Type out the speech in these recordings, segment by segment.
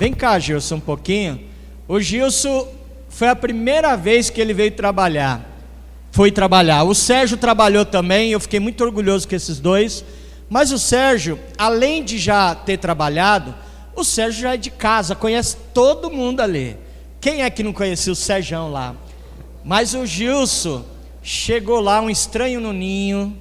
Vem cá, Gilson, um pouquinho. O Gilson foi a primeira vez que ele veio trabalhar. Foi trabalhar. O Sérgio trabalhou também, eu fiquei muito orgulhoso com esses dois. Mas o Sérgio, além de já ter trabalhado, o Sérgio já é de casa, conhece todo mundo ali. Quem é que não conhecia o Sérgio lá? Mas o Gilson chegou lá, um estranho no ninho,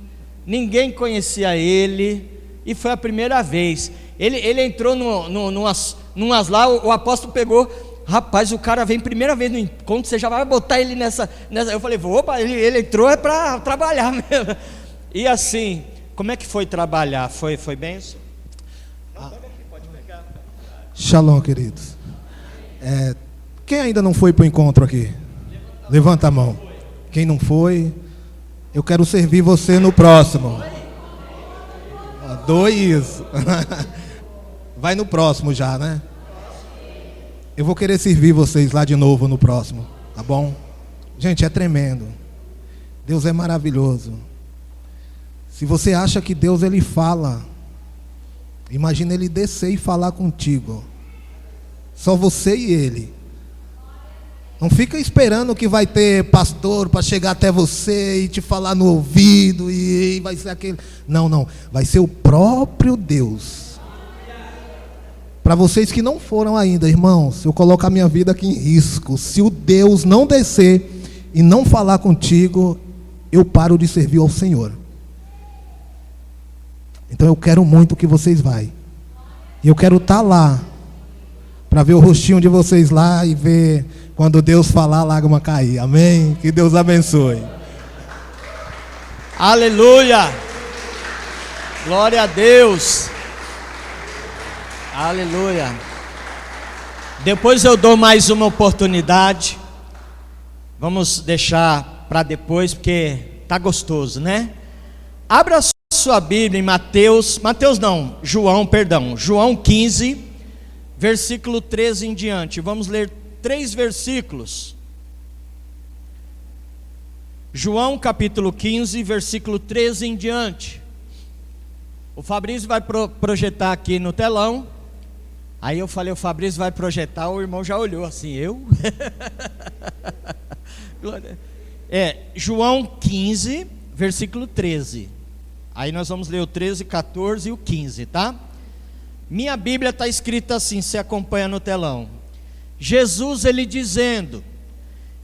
ninguém conhecia ele, e foi a primeira vez. Ele entrou numas lá, o apóstolo pegou, rapaz, o cara vem primeira vez no encontro, você já vai botar ele nessa. Eu falei, opa, ele entrou é para trabalhar mesmo. E assim, como é que foi trabalhar? Foi bem isso? Pode pegar. Shalom, queridos. Quem ainda não foi para o encontro aqui? Levanta a mão. Quem não foi, eu quero servir você no próximo. Dois. Vai no próximo já, né? Eu vou querer servir vocês lá de novo no próximo, tá bom? Gente, é tremendo. Deus é maravilhoso. Se você acha que Deus ele fala, imagina ele descer e falar contigo. Só você e ele. Não fica esperando que vai ter pastor para chegar até você e te falar no ouvido e vai ser aquele. Não. Vai ser o próprio Deus. Para vocês que não foram ainda, irmãos, eu coloco a minha vida aqui em risco. Se o Deus não descer e não falar contigo, eu paro de servir ao Senhor. Então eu quero muito que vocês vão. E eu quero estar lá, para ver o rostinho de vocês lá e ver quando Deus falar, a lágrima cair. Amém? Que Deus abençoe. Aleluia! Glória a Deus! Aleluia! Depois eu dou mais uma oportunidade. Vamos deixar para depois, porque tá gostoso, né? Abra sua Bíblia em João 15, versículo 13 em diante. Vamos ler 3 versículos. João capítulo 15, versículo 13 em diante. O Fabrício vai projetar aqui no telão. Aí eu falei, o Fabrício vai projetar, o irmão já olhou assim, eu? João 15, versículo 13. Aí nós vamos ler o 13, 14 e o 15, tá? Minha Bíblia está escrita assim, você acompanha no telão. Jesus, ele dizendo: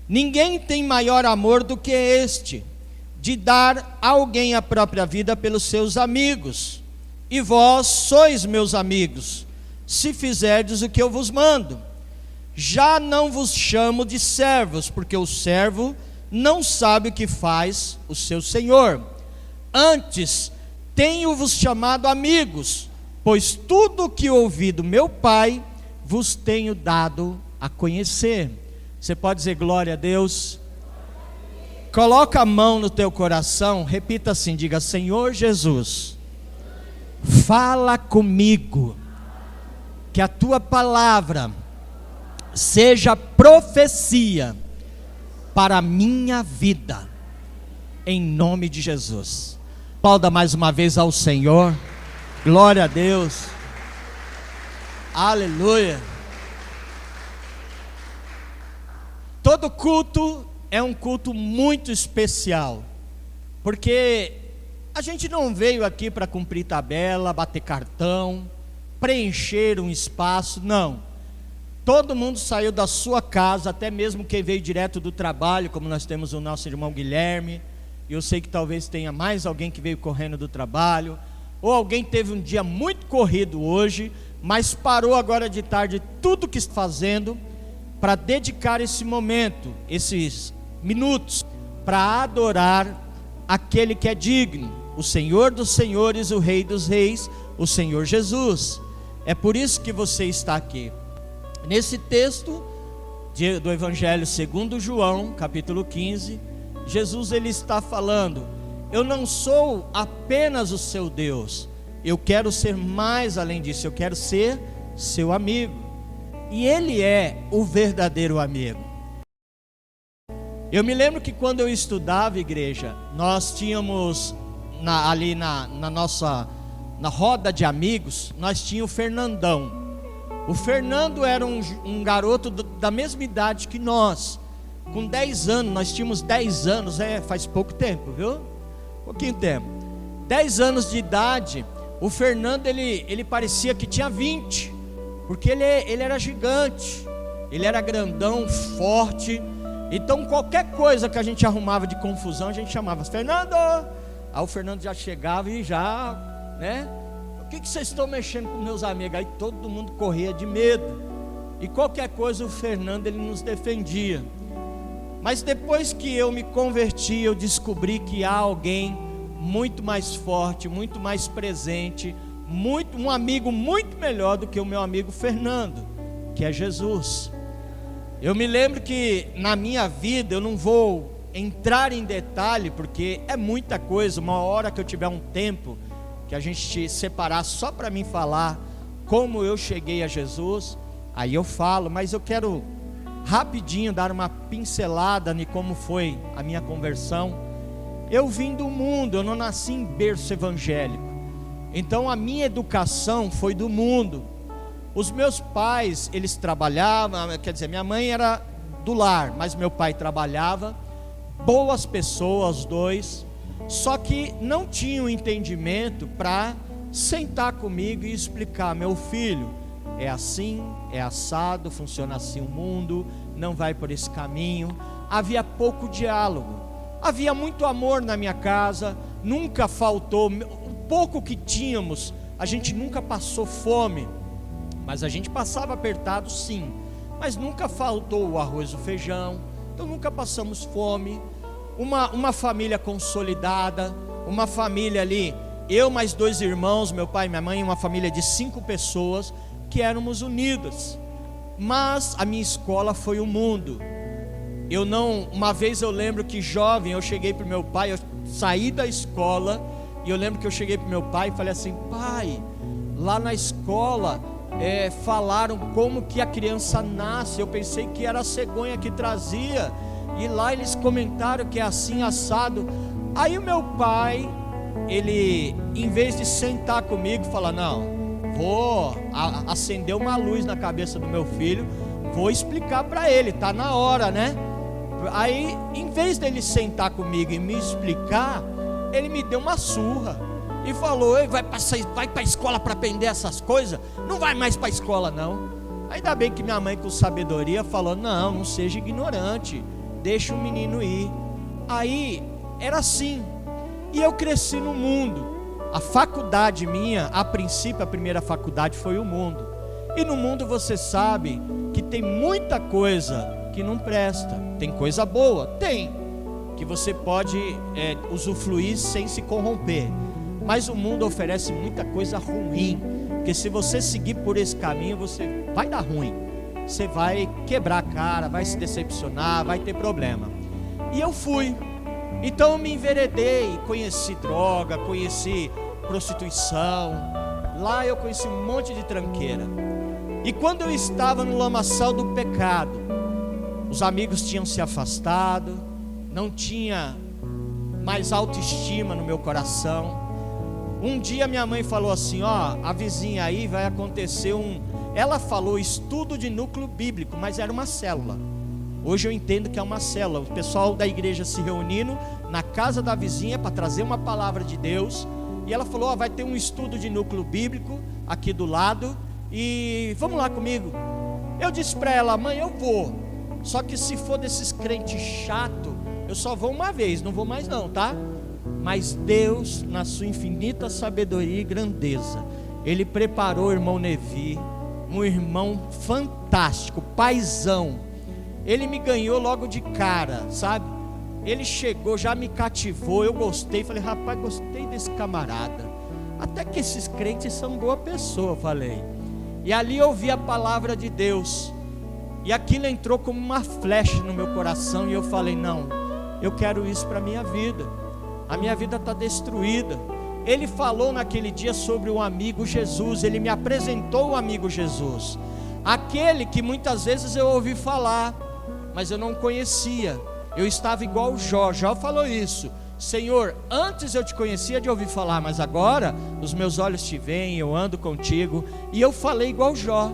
ninguém tem maior amor do que este, de dar a alguém a própria vida pelos seus amigos. E vós sois meus amigos, se fizerdes o que eu vos mando. Já não vos chamo de servos, porque o servo não sabe o que faz o seu senhor. Antes, tenho-vos chamado amigos, pois tudo o que ouvi do meu Pai, vos tenho dado a conhecer. Você pode dizer glória a Deus? Coloca a mão no teu coração, repita assim, diga: Senhor Jesus, fala comigo, que a tua palavra seja profecia para a minha vida, em nome de Jesus. Aplauda mais uma vez ao Senhor. Glória a Deus. Aleluia. Todo culto é um culto muito especial, porque a gente não veio aqui para cumprir tabela, bater cartão, preencher um espaço, não. Todo mundo saiu da sua casa, até mesmo quem veio direto do trabalho, como nós temos o nosso irmão Guilherme. E eu sei que talvez tenha mais alguém que veio correndo do trabalho, ou alguém teve um dia muito corrido hoje, mas parou agora de tarde tudo que está fazendo para dedicar esse momento, esses minutos, para adorar aquele que é digno, o Senhor dos senhores, o Rei dos reis, o Senhor Jesus. É por isso que você está aqui. Nesse texto do Evangelho segundo João, capítulo 15, Jesus ele está falando: eu não sou apenas o seu Deus, eu quero ser mais além disso, eu quero ser seu amigo. E ele é o verdadeiro amigo. Eu me lembro que quando eu estudava, igreja, nós tínhamos na nossa roda de amigos, nós tínhamos o Fernandão. O Fernando era um garoto da mesma idade que nós. Com 10 anos, nós tínhamos 10 anos, faz pouco tempo, viu? Pouquinho tempo. 10 anos de idade, o Fernando, ele parecia que tinha 20, porque ele era gigante, ele era grandão, forte. Então qualquer coisa que a gente arrumava de confusão, a gente chamava Fernando. Aí o Fernando já chegava e já, né? O que vocês estão mexendo com meus amigos? Aí todo mundo corria de medo. E qualquer coisa o Fernando, ele nos defendia. Mas depois que eu me converti, eu descobri que há alguém muito mais forte, muito mais presente, um amigo muito melhor do que o meu amigo Fernando, que é Jesus. Eu me lembro que na minha vida, eu não vou entrar em detalhe, porque é muita coisa. Uma hora que eu tiver um tempo, que a gente separar só para mim falar como eu cheguei a Jesus, aí eu falo, mas eu quero rapidinho dar uma pincelada em como foi a minha conversão. Eu vim do mundo, eu não nasci em berço evangélico, então a minha educação foi do mundo. Os meus pais, eles trabalhavam, quer dizer, minha mãe era do lar, mas meu pai trabalhava, boas pessoas, os dois, só que não tinham entendimento para sentar comigo e explicar: meu filho, é assim, é assado, funciona assim o mundo, não vai por esse caminho. Havia pouco diálogo, havia muito amor na minha casa, nunca faltou, o pouco que tínhamos, a gente nunca passou fome, mas a gente passava apertado sim, mas nunca faltou o arroz e o feijão, então nunca passamos fome. Uma família consolidada, uma família ali, eu mais 2 irmãos, meu pai e minha mãe, uma família de 5 pessoas, que éramos unidas. Mas a minha escola foi o mundo. Uma vez eu lembro que jovem, eu cheguei para o meu pai, eu saí da escola, e eu lembro que eu cheguei para o meu pai e falei assim: pai, lá na escola falaram como que a criança nasce, eu pensei que era a cegonha que trazia, e lá eles comentaram que é assim, assado. Aí o meu pai, ele, em vez de sentar comigo e falar: não, vou acender uma luz na cabeça do meu filho, vou explicar para ele, tá na hora, né? Aí, em vez dele sentar comigo e me explicar, ele me deu uma surra e falou: ei, vai para a escola para aprender essas coisas? Não vai mais para a escola não. Ainda bem que minha mãe, com sabedoria, falou: não seja ignorante, deixa o menino ir. Aí era assim, e eu cresci no mundo. A faculdade minha, a princípio, a primeira faculdade foi o mundo. E no mundo você sabe que tem muita coisa que não presta. Tem coisa boa? Tem, que você pode usufruir sem se corromper. Mas o mundo oferece muita coisa ruim, porque se você seguir por esse caminho, você vai dar ruim. Você vai quebrar a cara, vai se decepcionar, vai ter problema. E eu fui. Então eu me enveredei, conheci droga, conheci prostituição. Lá eu conheci um monte de tranqueira. E quando eu estava no lamaçal do pecado, os amigos tinham se afastado, não tinha mais autoestima no meu coração. Um dia minha mãe falou assim: ó, a vizinha aí vai acontecer ela falou estudo de núcleo bíblico, mas era uma célula. Hoje eu entendo que é uma célula, o pessoal da igreja se reunindo na casa da vizinha para trazer uma palavra de Deus. E ela falou: ó, vai ter um estudo de núcleo bíblico aqui do lado, e vamos lá comigo. Eu disse para ela: mãe, eu vou, só que se for desses crentes chato, eu só vou uma vez, não vou mais não, tá? Mas Deus, na sua infinita sabedoria e grandeza, Ele preparou o irmão Nevi, um irmão fantástico, paizão. Ele me ganhou logo de cara, sabe? Ele chegou, já me cativou, eu gostei. Falei: rapaz, gostei desse camarada. Até que esses crentes são boa pessoa, falei. E ali eu ouvi a palavra de Deus, e aquilo entrou como uma flecha no meu coração. E eu falei: não, eu quero isso para a minha vida. A minha vida está destruída. Ele falou naquele dia sobre o amigo Jesus. Ele me apresentou o amigo Jesus, aquele que muitas vezes eu ouvi falar, mas eu não conhecia. Eu estava igual Jó. Jó falou isso: Senhor, antes eu te conhecia de ouvir falar, mas agora os meus olhos te veem, eu ando contigo. E eu falei igual Jó.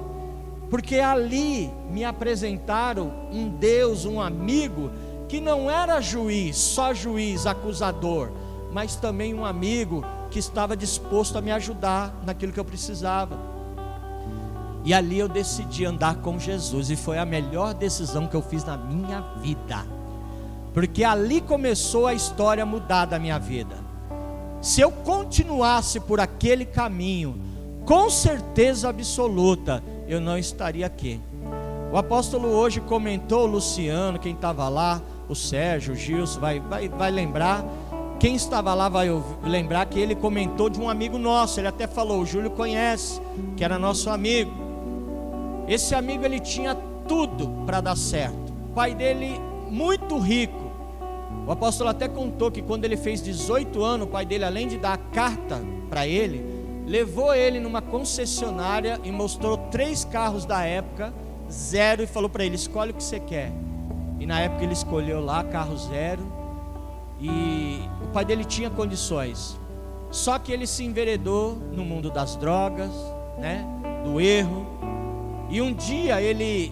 porque ali me apresentaram um Deus, um amigo, que não era juiz, só juiz, acusador, mas também um amigo que estava disposto a me ajudar naquilo que eu precisava. E ali eu decidi andar com Jesus, e foi a melhor decisão que eu fiz na minha vida, porque ali começou a história mudar da minha vida. Se eu continuasse por aquele caminho, com certeza absoluta, eu não estaria aqui. O apóstolo hoje comentou, o Luciano, quem estava lá, o Sérgio, o Gilson, vai lembrar. Quem estava lá vai lembrar que ele comentou de um amigo nosso. Ele até falou, o Júlio conhece, que era nosso amigo. Esse amigo, ele tinha tudo para dar certo. O pai dele, muito rico. O apóstolo até contou que quando ele fez 18 anos, o pai dele, além de dar a carta para ele, levou ele numa concessionária e mostrou 3 carros da época, 0, e falou para ele, escolhe o que você quer. E na época ele escolheu lá, carro 0, e o pai dele tinha condições, só que ele se enveredou no mundo das drogas, né, do erro. E um dia ele,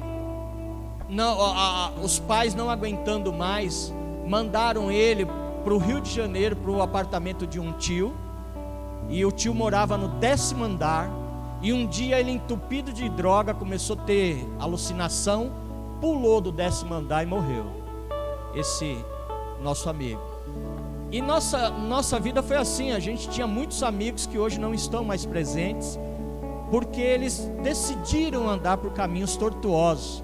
os pais não aguentando mais, mandaram ele para o Rio de Janeiro, para o apartamento de um tio. E o tio morava no 10º andar. E um dia ele, entupido de droga, começou a ter alucinação, pulou do 10º andar e morreu. Esse nosso amigo. E nossa vida foi assim. A gente tinha muitos amigos que hoje não estão mais presentes, porque eles decidiram andar por caminhos tortuosos.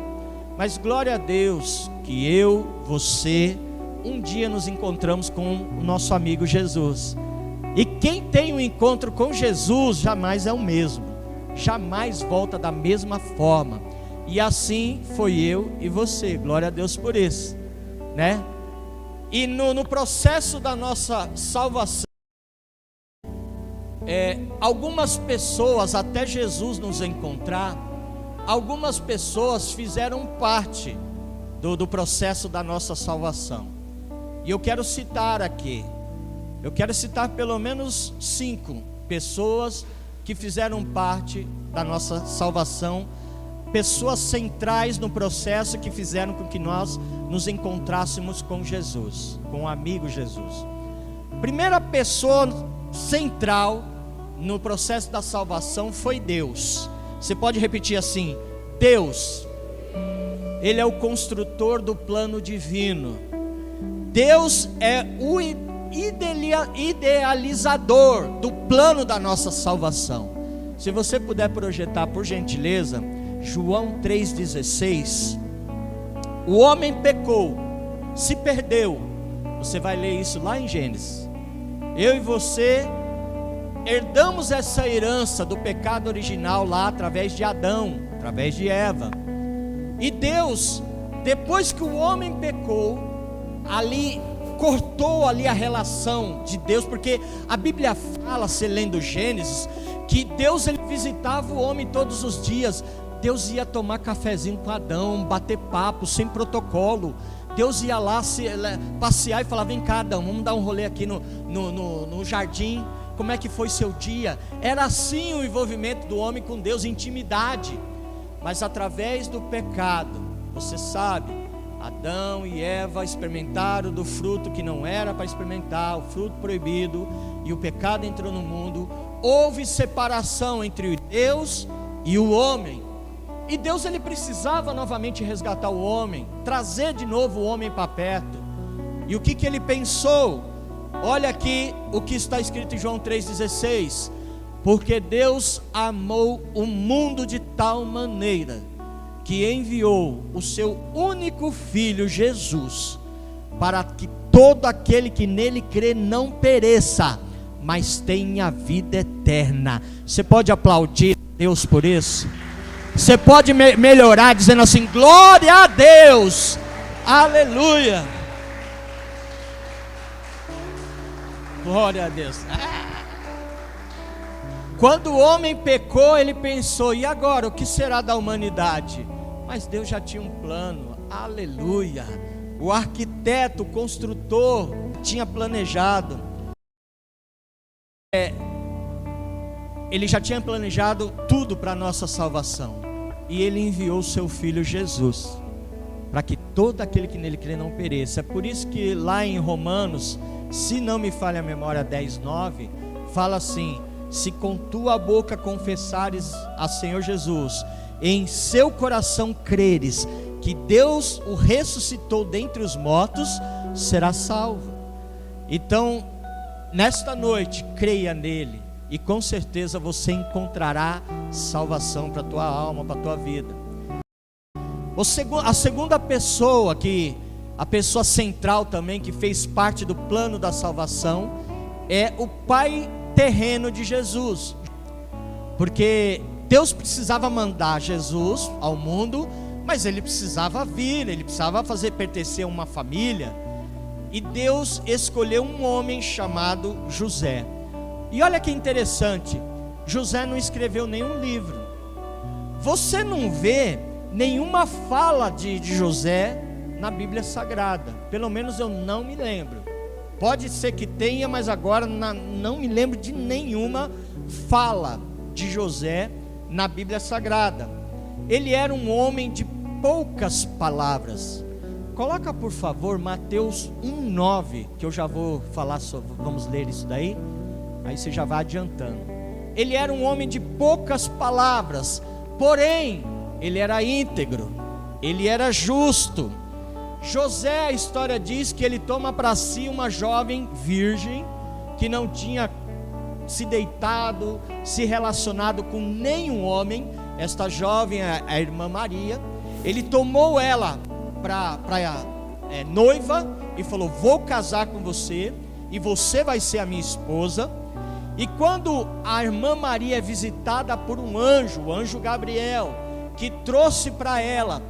Mas glória a Deus que eu, você, um dia nos encontramos com o nosso amigo Jesus. E quem tem um encontro com Jesus jamais é o mesmo, jamais volta da mesma forma. E assim foi eu e você, glória a Deus por isso, né? E no processo da nossa salvação, algumas pessoas, até Jesus nos encontrar, algumas pessoas fizeram parte do processo da nossa salvação. E eu quero citar aqui, pelo menos 5 pessoas que fizeram parte da nossa salvação, pessoas centrais no processo que fizeram com que nós nos encontrássemos com Jesus, com o amigo Jesus. Primeira pessoa central no processo da salvação foi Deus. Você pode repetir assim: Deus, Ele é o construtor do plano divino. Deus é o idealizador do plano da nossa salvação. Se você puder projetar, por gentileza, João 3,16. O homem pecou, se perdeu. Você vai ler isso lá em Gênesis. Eu e você herdamos essa herança do pecado original lá através de Adão, através de Eva. E Deus, depois que o homem pecou, ali cortou ali a relação de Deus, porque a Bíblia fala, você lendo Gênesis, que Deus ele visitava o homem todos os dias. Deus ia tomar cafezinho com Adão, bater papo, sem protocolo. Deus ia lá passear e falar: vem cá, Adão, vamos dar um rolê aqui no jardim. Como é que foi seu dia? Era assim o envolvimento do homem com Deus, intimidade. Mas através do pecado, você sabe, Adão e Eva experimentaram do fruto que não era para experimentar, o fruto proibido, e o pecado entrou no mundo. Houve separação entre Deus e o homem. E Deus ele precisava novamente resgatar o homem, trazer de novo o homem para perto. E o que ele pensou? Olha aqui o que está escrito em João 3,16. Porque Deus amou o mundo de tal maneira que enviou o seu único filho Jesus, para que todo aquele que nele crê não pereça, mas tenha vida eterna. Você pode aplaudir Deus por isso? Você pode melhorar dizendo assim: glória a Deus, aleluia, glória a Deus. Quando o homem pecou, ele pensou: e agora, o que será da humanidade? Mas Deus já tinha um plano, aleluia. O arquiteto, o construtor tinha planejado. Ele já tinha planejado tudo para a nossa salvação. e Ele enviou o seu Filho Jesus, para que todo aquele que nele crê não pereça. É por isso que lá em Romanos, se não me falha a memória 10:9, fala assim: se com tua boca confessares a Senhor Jesus, em seu coração creres que Deus o ressuscitou dentre os mortos, será salvo. Então, nesta noite, creia nele, e com certeza você encontrará salvação para a tua alma, para a tua vida. A segunda pessoa, a pessoa central também, que fez parte do plano da salvação, é o pai terreno de Jesus. Porque Deus precisava mandar Jesus ao mundo, mas ele precisava vir, ele precisava fazer pertencer a uma família. E Deus escolheu um homem chamado José. E olha que interessante, José não escreveu nenhum livro. Você não vê nenhuma fala de José na Bíblia Sagrada. Pelo menos eu não me lembro. Pode ser que tenha, mas agora não me lembro de nenhuma fala de José na Bíblia Sagrada. Ele era um homem de poucas palavras. Coloca por favor Mateus 1:9, que eu já vou falar sobre, vamos ler isso daí, aí você já vai adiantando. Ele era um homem de poucas palavras, porém ele era íntegro, ele era justo. José, a história diz que ele toma para si uma jovem virgem, que não tinha se deitado, se relacionado com nenhum homem. Esta jovem, a irmã Maria, ele tomou ela para noiva e falou: vou casar com você e você vai ser a minha esposa. E quando a irmã Maria é visitada por um anjo, o anjo Gabriel, que trouxe para ela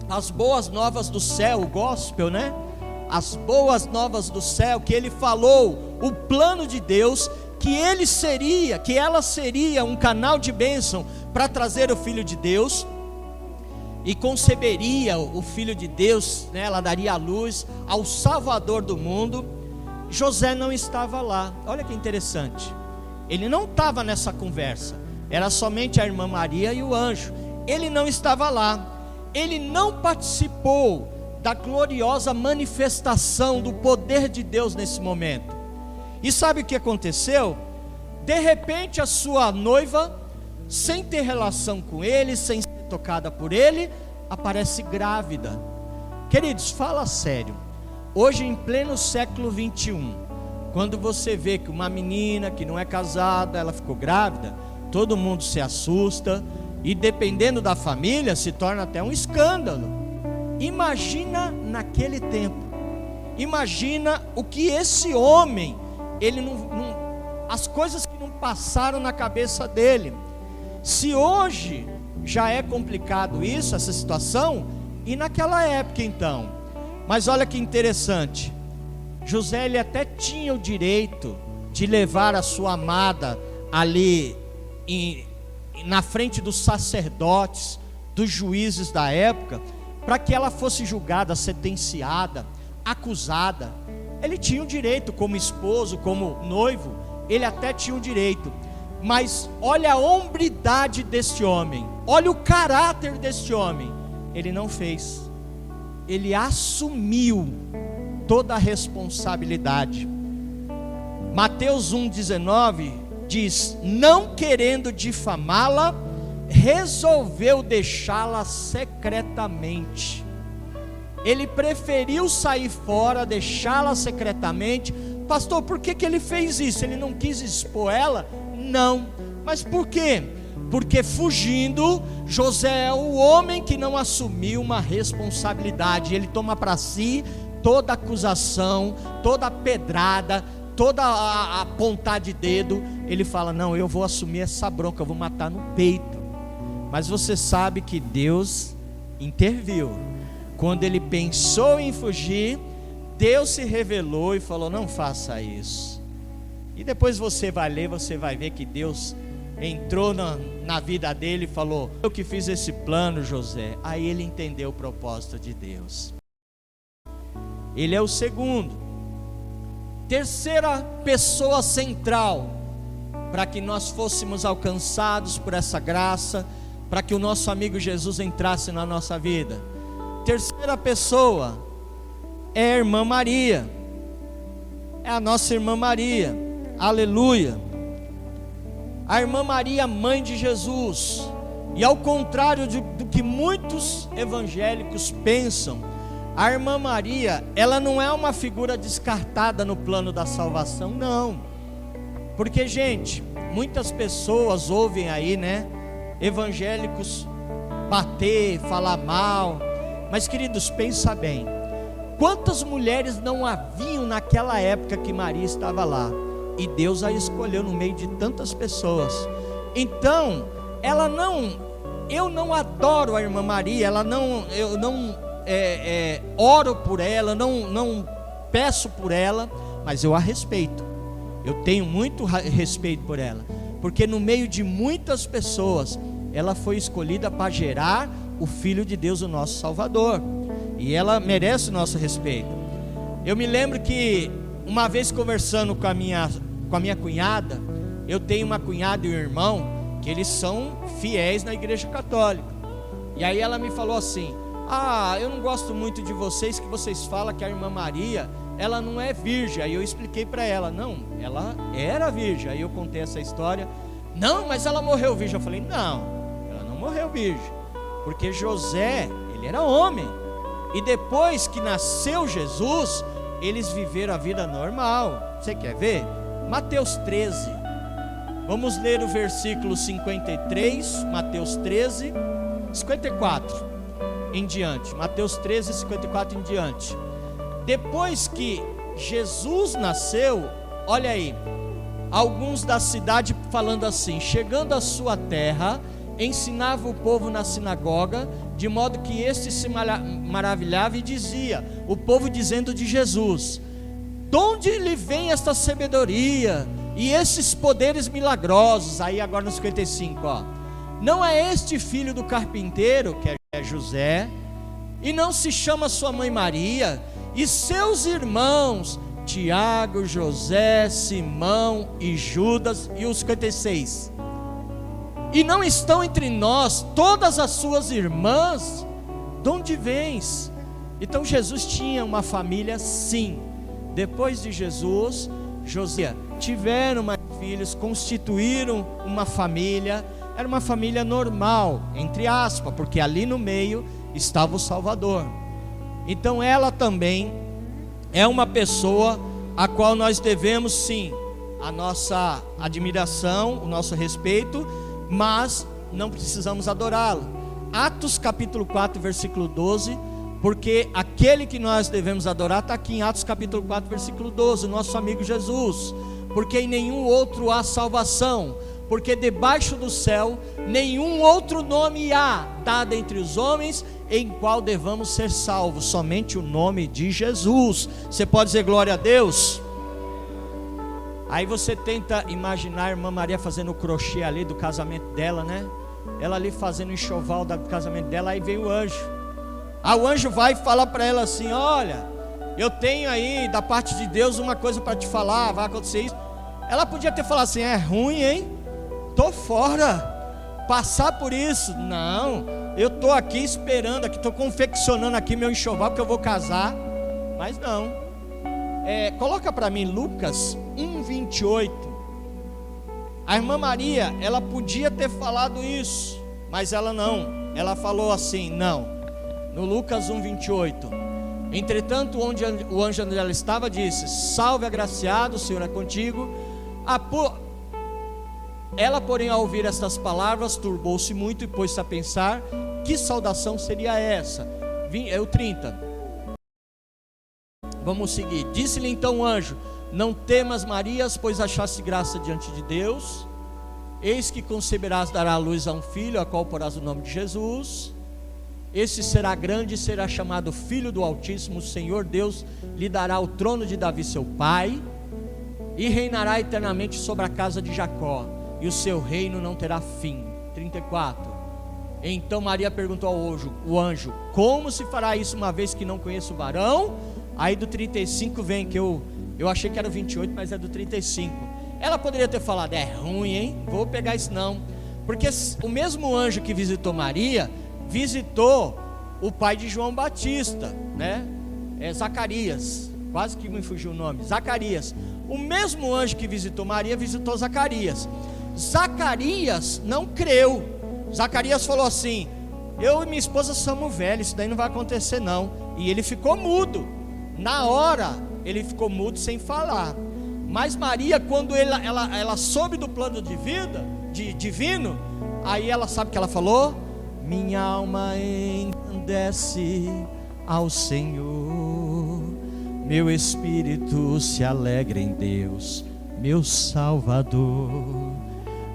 as boas novas do céu, o gospel, né? As boas novas do céu, que ele falou o plano de Deus, que ela seria um canal de bênção para trazer o Filho de Deus, e conceberia o Filho de Deus, né? Ela daria a luz ao Salvador do mundo. José não estava lá. Olha que interessante, ele não estava nessa conversa, era somente a irmã Maria e o anjo. Ele não estava lá, ele não participou da gloriosa manifestação do poder de Deus nesse momento. E sabe o que aconteceu? De repente a sua noiva, sem ter relação com ele, sem ser tocada por ele, aparece grávida. Queridos, fala sério, hoje em pleno século 21, quando você vê que uma menina que não é casada, ela ficou grávida, todo mundo se assusta, e dependendo da família, se torna até um escândalo. Imagina naquele tempo, imagina o que esse homem, as coisas que não passaram na cabeça dele. Se hoje já é complicado isso, essa situação, e naquela época então. Mas olha que interessante, José, ele até tinha o direito de levar a sua amada ali na frente dos sacerdotes, dos juízes da época, para que ela fosse julgada, sentenciada, acusada. Ele tinha o direito, como esposo, como noivo, ele até tinha o direito. Mas olha a hombridade deste homem, olha o caráter deste homem. Ele não fez, ele assumiu toda a responsabilidade. Mateus 1:19 diz: não querendo difamá-la, resolveu deixá-la secretamente. Ele preferiu sair fora, deixá-la secretamente. Pastor, por que ele fez isso? Ele não quis expor ela? Não. Mas por quê? Porque fugindo, José é o homem que não assumiu uma responsabilidade. Ele toma para si toda acusação, toda pedrada, toda a apontar de dedo. Ele fala: não, eu vou assumir essa bronca, eu vou matar no peito. Mas você sabe que Deus interviu. Quando ele pensou em fugir, Deus se revelou e falou: não faça isso. E depois você vai ler, você vai ver que Deus entrou na vida dele e falou: eu que fiz esse plano, José. Aí ele entendeu o propósito de Deus. Ele é o segundo. Terceira pessoa central para que nós fôssemos alcançados por essa graça, para que o nosso amigo Jesus entrasse na nossa vida. Terceira pessoa é a irmã Maria, é a nossa irmã Maria, aleluia. A irmã Maria, mãe de Jesus. E ao contrário do que muitos evangélicos pensam, a irmã Maria, ela não é uma figura descartada no plano da salvação, não. Porque, gente, muitas pessoas ouvem aí, né, evangélicos bater, falar mal. Mas, queridos, pensa bem. Quantas mulheres não haviam naquela época que Maria estava lá? E Deus a escolheu no meio de tantas pessoas. Então, eu não adoro a irmã Maria, eu não oro por ela, não peço por ela, mas eu a respeito. Eu tenho muito respeito por ela, porque no meio de muitas pessoas, ela foi escolhida para gerar o Filho de Deus, o nosso Salvador, e ela merece o nosso respeito. Eu me lembro que uma vez conversando com a minha cunhada, eu tenho uma cunhada e um irmão que eles são fiéis na igreja católica, e aí ela me falou assim: eu não gosto muito de vocês, que vocês falam que a irmã Maria, ela não é virgem. Aí eu expliquei para ela: não, ela era virgem. Aí eu contei essa história. Não, mas ela morreu virgem. Eu falei: não, ela não morreu virgem, porque José, ele era homem, e depois que nasceu Jesus, eles viveram a vida normal. Você quer ver? Mateus 13, vamos ler o versículo 53, Mateus 13, 54 em diante. Mateus 13, 54 em diante. Depois que Jesus nasceu, olha aí, alguns da cidade falando assim: chegando à sua terra, ensinava o povo na sinagoga, de modo que este se maravilhava e dizia, o povo dizendo de Jesus: de onde lhe vem esta sabedoria e esses poderes milagrosos? Aí agora no 55, não é este filho do carpinteiro, que é José, e não se chama sua mãe Maria, e seus irmãos Tiago, José, Simão e Judas? E os 56, e não estão entre nós todas as suas irmãs? De onde vens? Então Jesus tinha uma família, sim. Depois de Jesus, José tiveram mais filhos, constituíram uma família. Era uma família normal, entre aspas, porque ali no meio estava o Salvador. Então ela também é uma pessoa a qual nós devemos, sim, a nossa admiração, o nosso respeito, mas não precisamos adorá-la. Atos capítulo 4, versículo 12, porque aquele que nós devemos adorar está aqui em Atos capítulo 4, versículo 12, nosso amigo Jesus. Porque em nenhum outro há salvação, porque debaixo do céu nenhum outro nome há dado entre os homens em qual devamos ser salvos, somente o nome de Jesus. Você pode dizer glória a Deus? Aí você tenta imaginar a irmã Maria fazendo o crochê ali do casamento dela, né? Ela ali fazendo o enxoval do casamento dela. Aí veio o anjo. O anjo vai falar para ela assim: olha, eu tenho aí da parte de Deus uma coisa para te falar, vai acontecer isso. Ela podia ter falado assim: é ruim, hein? Tô fora, passar por isso. Não, eu tô aqui esperando, aqui tô confeccionando aqui meu enxoval, porque eu vou casar. Mas não. Coloca para mim Lucas 1:28. A irmã Maria, ela podia ter falado isso, mas ela não. Ela falou assim, não. No Lucas 1:28. Entretanto, onde o anjo onde ela estava disse: salve agraciado, o Senhor é contigo. Ela, porém, ao ouvir estas palavras, turbou-se muito e pôs-se a pensar: que saudação seria essa? É o 30. Vamos seguir. Disse-lhe então o anjo: não temas, Maria, pois achaste graça diante de Deus. Eis que conceberás, dará à luz a um filho, a qual porás o nome de Jesus. Esse será grande e será chamado Filho do Altíssimo. O Senhor Deus lhe dará o trono de Davi seu pai, e reinará eternamente sobre a casa de Jacó, e o seu reino não terá fim. 34. Então Maria perguntou ao anjo: como se fará isso, uma vez que não conheço o varão? Aí do 35 vem, que eu achei que era o 28, mas é do 35. Ela poderia ter falado: é ruim, hein? Vou pegar isso não. Porque o mesmo anjo que visitou Maria, visitou o pai de João Batista, né? Zacarias, quase que me fugiu o nome, Zacarias. O mesmo anjo que visitou Maria, visitou Zacarias. Zacarias não creu. Zacarias falou assim: eu e minha esposa somos velhos, isso daí não vai acontecer não. E ele ficou mudo. Na hora, ele ficou mudo sem falar. Mas Maria, quando ela soube do plano de vida, divino, aí ela sabe o que ela falou? Minha alma engrandece ao Senhor, meu espírito se alegra em Deus, meu Salvador.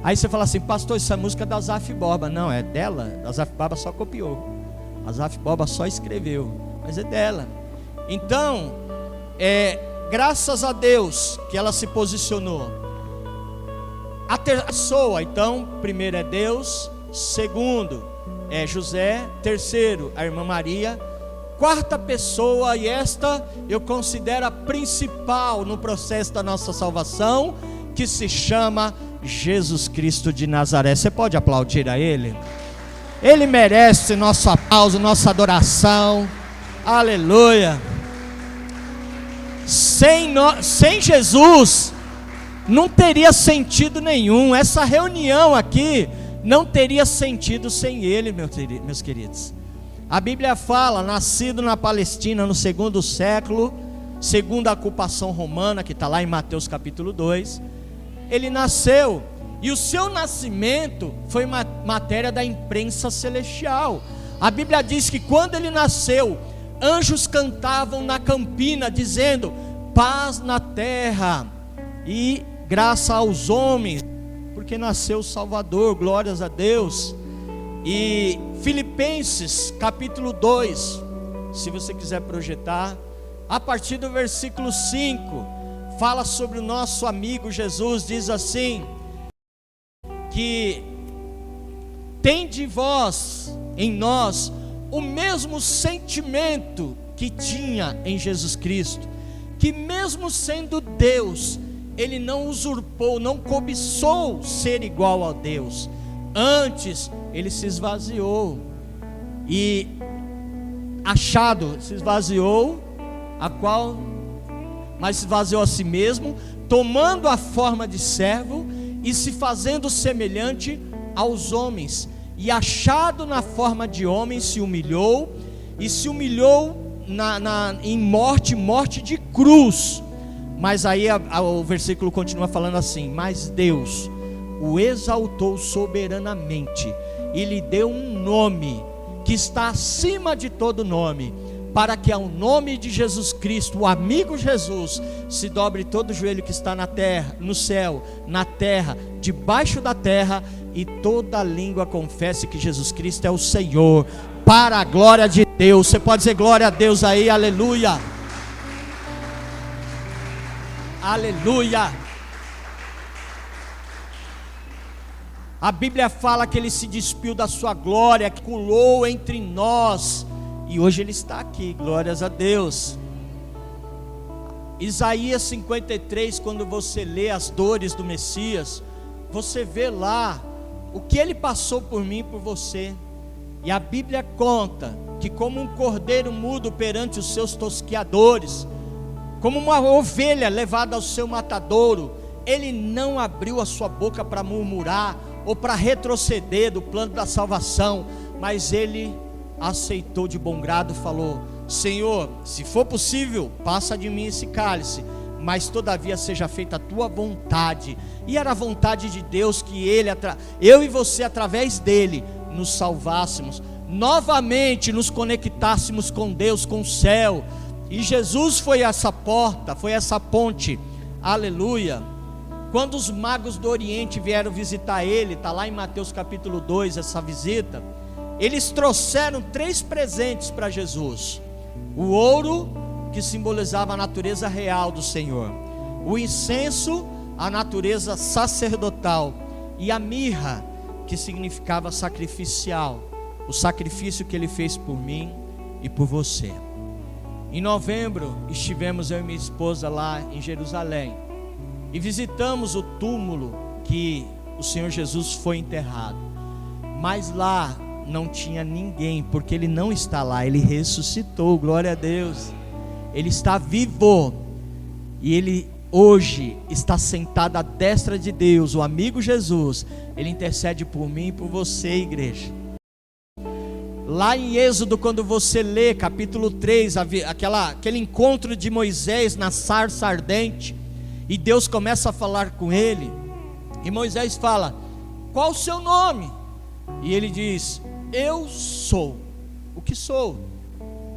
Aí você fala assim: pastor, essa música é da Azaf Borba. Não, é dela. A Azaf Borba só copiou, a Azaf Borba só escreveu, mas é dela. Então, graças a Deus que ela se posicionou. A terceira pessoa, então, primeiro é Deus, segundo é José, terceiro a irmã Maria, quarta pessoa, e esta eu considero a principal no processo da nossa salvação, que se chama Jesus Cristo de Nazaré. Você pode aplaudir a Ele? Ele merece nosso aplauso, nossa adoração. Aleluia. Sem Jesus não teria sentido nenhum. Essa reunião aqui não teria sentido sem Ele, meus queridos. A Bíblia fala: nascido na Palestina no 2º século, segundo a ocupação romana, que está lá em Mateus capítulo 2. Ele nasceu, e o seu nascimento foi matéria da imprensa celestial. A Bíblia diz que quando ele nasceu, anjos cantavam na campina, dizendo: paz na terra e graça aos homens, porque nasceu o Salvador, glórias a Deus. E Filipenses capítulo 2, se você quiser projetar, a partir do versículo 5, fala sobre o nosso amigo Jesus. Diz assim: que tende vós em nós o mesmo sentimento que tinha em Jesus Cristo, que mesmo sendo Deus, Ele não usurpou, não cobiçou ser igual a Deus. Antes, Ele se esvaziou, e se esvaziou, mas se esvaziou a si mesmo, tomando a forma de servo, e se fazendo semelhante aos homens, e achado na forma de homem, se humilhou, e se humilhou em morte de cruz. Mas aí o versículo continua falando assim: mas Deus o exaltou soberanamente, e lhe deu um nome que está acima de todo nome, para que ao nome de Jesus Cristo, o amigo Jesus, se dobre todo o joelho que está na terra, no céu, na terra, debaixo da terra, e toda língua confesse que Jesus Cristo é o Senhor, para a glória de Deus. Você pode dizer glória a Deus aí, aleluia, aleluia. A Bíblia fala que Ele se despiu da sua glória, que colou entre nós, e hoje Ele está aqui, glórias a Deus. Isaías 53, quando você lê as dores do Messias, você vê lá o que Ele passou por mim e por você. E a Bíblia conta que, como um cordeiro mudo perante os seus tosqueadores, como uma ovelha levada ao seu matadouro, Ele não abriu a sua boca para murmurar ou para retroceder do plano da salvação, mas Ele aceitou de bom grado, falou: Senhor, se for possível, passa de mim esse cálice, mas todavia seja feita a tua vontade. E era a vontade de Deus que eu e você, através dele, nos salvássemos, novamente nos conectássemos com Deus, com o céu. E Jesus foi essa porta, foi essa ponte, aleluia. Quando os magos do Oriente vieram visitar Ele, está lá em Mateus capítulo 2, essa visita, eles trouxeram 3 presentes para Jesus: o ouro, que simbolizava a natureza real do Senhor, o incenso, a natureza sacerdotal, e a mirra, que significava sacrificial, o sacrifício que Ele fez por mim e por você. Em novembro, estivemos eu e minha esposa lá em Jerusalém, e visitamos o túmulo que o Senhor Jesus foi enterrado. Mas lá não tinha ninguém, porque Ele não está lá, Ele ressuscitou, glória a Deus. Ele está vivo, e Ele hoje está sentado à destra de Deus, o amigo Jesus. Ele intercede por mim e por você, igreja. Lá em Êxodo, quando você lê capítulo 3, aquele encontro de Moisés na sarça ardente, e Deus começa a falar com ele, e Moisés fala: qual o seu nome? E ele diz: eu sou o que sou.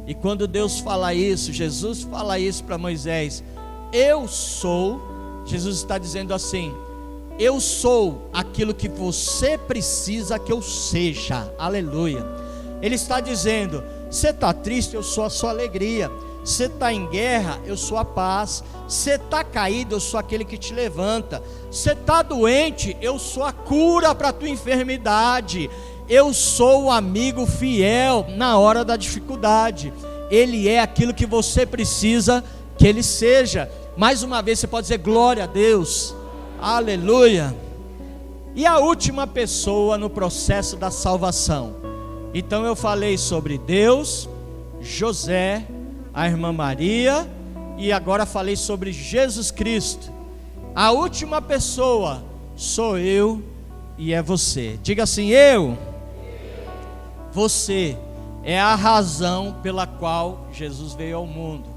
E quando Deus fala isso, Jesus fala isso para Moisés: eu sou, Jesus está dizendo assim: eu sou aquilo que você precisa que eu seja. Aleluia. Ele está dizendo: você está triste, eu sou a sua alegria. Você está em guerra, eu sou a paz. Você está caído, eu sou aquele que te levanta. Você está doente, eu sou a cura para a tua enfermidade. Eu sou o amigo fiel na hora da dificuldade. Ele é aquilo que você precisa que Ele seja. Mais uma vez você pode dizer glória a Deus. Aleluia. E a última pessoa no processo da salvação. Então eu falei sobre Deus, José, a irmã Maria, e agora falei sobre Jesus Cristo. A última pessoa sou eu e é você. Diga assim: eu. Você é a razão pela qual Jesus veio ao mundo.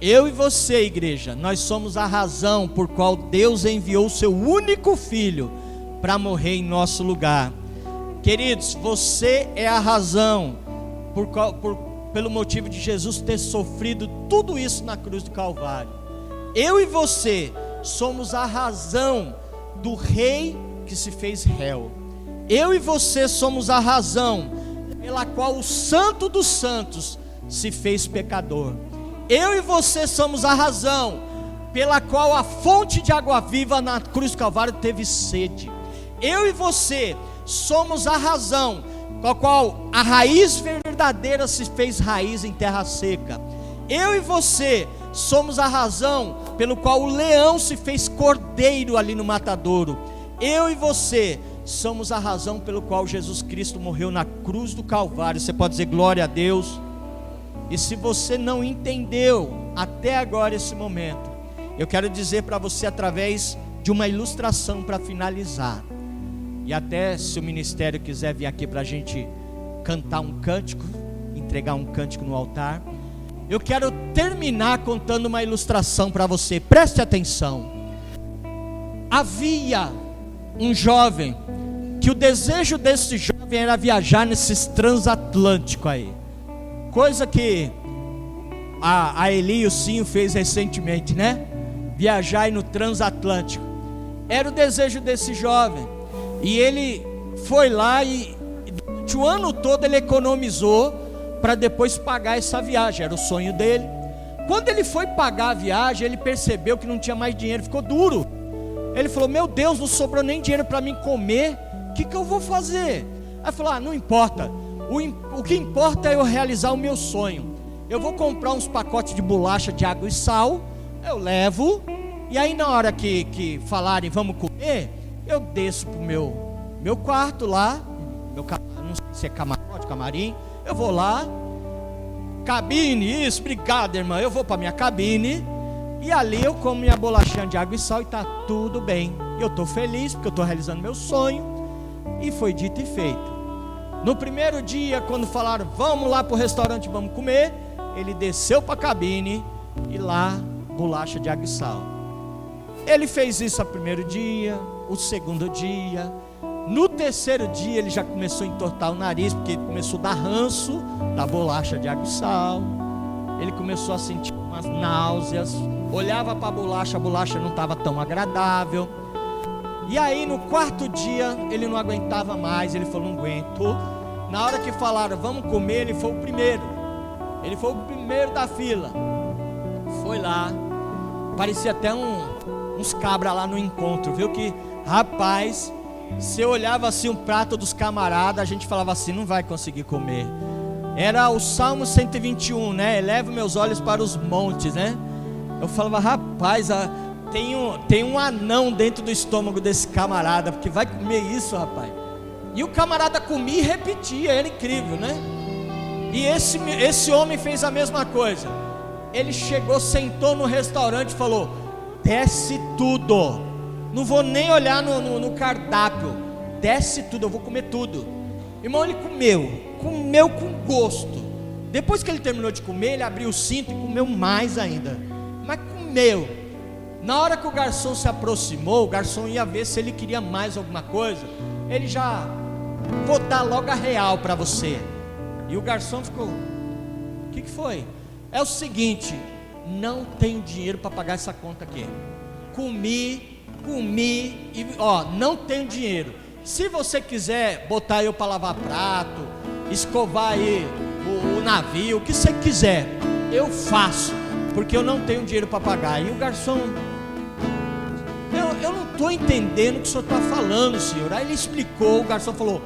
Eu e você, igreja, nós somos a razão por qual Deus enviou o seu único filho para morrer em nosso lugar. Queridos, você é a razão pelo motivo de Jesus ter sofrido tudo isso na cruz do Calvário. Eu e você somos a razão do rei que se fez réu. Eu e você somos a razão pela qual o Santo dos Santos se fez pecador. Eu e você somos a razão pela qual a fonte de água viva na cruz do Calvário teve sede. Eu e você somos a razão com a qual a raiz verdadeira se fez raiz em terra seca. Eu e você somos a razão pelo qual o leão se fez cordeiro ali no matadouro. Eu e você somos a razão pelo qual Jesus Cristo morreu na cruz do Calvário. Você pode dizer glória a Deus. E se você não entendeu até agora esse momento, eu quero dizer para você através de uma ilustração para finalizar. E até se o ministério quiser vir aqui para a gente cantar um cântico, entregar um cântico no altar, eu quero terminar contando uma ilustração para você. Preste atenção. Havia um jovem que o desejo desse jovem era viajar nesses transatlânticos aí, coisa que a Eli e o Cinho fez recentemente, né? Viajar aí no transatlântico. Era o desejo desse jovem. E ele foi lá e durante o ano todo ele economizou para depois pagar essa viagem. Era o sonho dele. Quando ele foi pagar a viagem, ele percebeu que não tinha mais dinheiro, ficou duro. Ele falou: meu Deus, não sobrou nem dinheiro para mim comer, o que eu vou fazer? Aí falou: não importa, o que importa é eu realizar o meu sonho. Eu vou comprar uns pacotes de bolacha de água e sal, eu levo, e aí na hora que falarem vamos comer, eu desço pro meu quarto lá, não sei se é camarote, camarim, eu vou lá, cabine, isso, obrigado irmã, eu vou para minha cabine, e ali eu como minha bolachinha de água e sal e tá tudo bem. Eu estou feliz porque eu estou realizando meu sonho. E foi dito e feito. No primeiro dia, quando falaram vamos lá para o restaurante, vamos comer, ele desceu para a cabine e lá, bolacha de água e sal. Ele fez isso no primeiro dia, o segundo dia. No terceiro dia ele já começou a entortar o nariz, porque ele começou a dar ranço da bolacha de água e sal. Ele começou a sentir umas náuseas, olhava para a bolacha não estava tão agradável. E aí no quarto dia ele não aguentava mais, ele falou: não aguento. Na hora que falaram vamos comer, ele foi o primeiro. Ele foi o primeiro da fila. Foi lá, parecia até uns cabras lá no encontro, viu? Que rapaz, você olhava assim um prato dos camaradas, a gente falava assim: não vai conseguir comer. Era o Salmo 121, né? Elevo meus olhos para os montes, né? Eu falava: rapaz, Tem um anão dentro do estômago desse camarada, porque vai comer isso, rapaz. E o camarada comia e repetia, era incrível, né? E esse homem fez a mesma coisa. Ele chegou, sentou no restaurante e falou: desce tudo, não vou nem olhar no cardápio, desce tudo, eu vou comer tudo. Irmão, ele comeu com gosto. Depois que ele terminou de comer, ele abriu o cinto e comeu mais ainda. Mas comeu. Na hora que o garçom se aproximou, o garçom ia ver se ele queria mais alguma coisa. Ele já: vou dar logo a real para você. E o garçom ficou: o que foi? É o seguinte, não tenho dinheiro para pagar essa conta aqui. Comi e não tenho dinheiro. Se você quiser botar eu para lavar prato, escovar aí o navio, o que você quiser, eu faço, porque eu não tenho dinheiro para pagar. E o garçom: eu não estou entendendo o que o senhor está falando, senhor. Aí ele explicou, o garçom falou: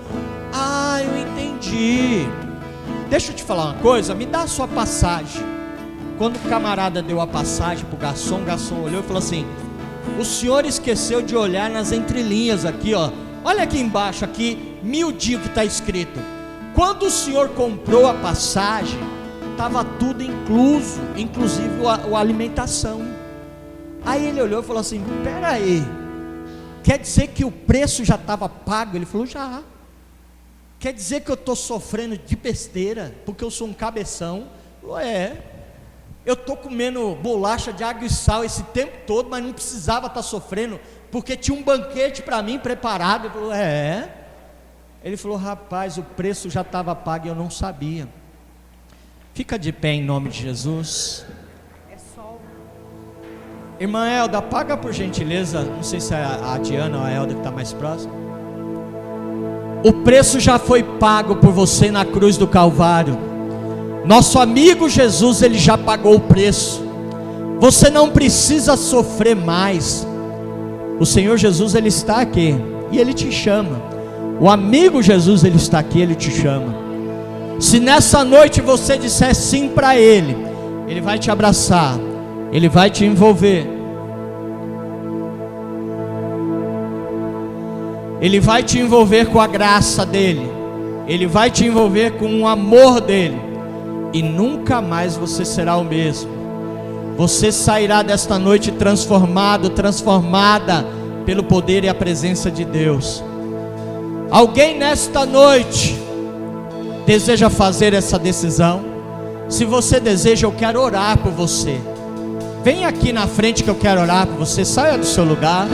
eu entendi. Deixa eu te falar uma coisa, me dá a sua passagem. Quando o camarada deu a passagem para o garçom olhou e falou assim: o senhor esqueceu de olhar nas entrelinhas aqui, ó. Olha aqui embaixo, aqui, miudinho que está escrito. Quando o senhor comprou a passagem, estava tudo incluso, inclusive a alimentação. Aí ele olhou e falou assim: peraí, quer dizer que o preço já estava pago? Ele falou: já. Quer dizer que eu estou sofrendo de besteira, porque eu sou um cabeção? Eu estou comendo bolacha de água e sal esse tempo todo, mas não precisava estar sofrendo, porque tinha um banquete para mim preparado. Ele falou: Ele falou: rapaz, o preço já estava pago e eu não sabia. Fica de pé em nome de Jesus. Irmã Elda, paga por gentileza. Não sei se é a Diana ou a Elda que está mais próxima. O preço já foi pago por você na cruz do Calvário. Nosso amigo Jesus, ele já pagou o preço. Você não precisa sofrer mais. O Senhor Jesus, ele está aqui e ele te chama. O amigo Jesus, ele está aqui, ele te chama. Se nessa noite você disser sim para ele, ele vai te abraçar, ele vai te envolver, ele vai te envolver com a graça dele, ele vai te envolver com o amor dele, e nunca mais você será o mesmo. Você sairá desta noite transformado, transformada pelo poder e a presença de Deus. Alguém nesta noite deseja fazer essa decisão? Se você deseja, eu quero orar por você. Vem aqui na frente que eu quero orar por você. Saia do seu lugar.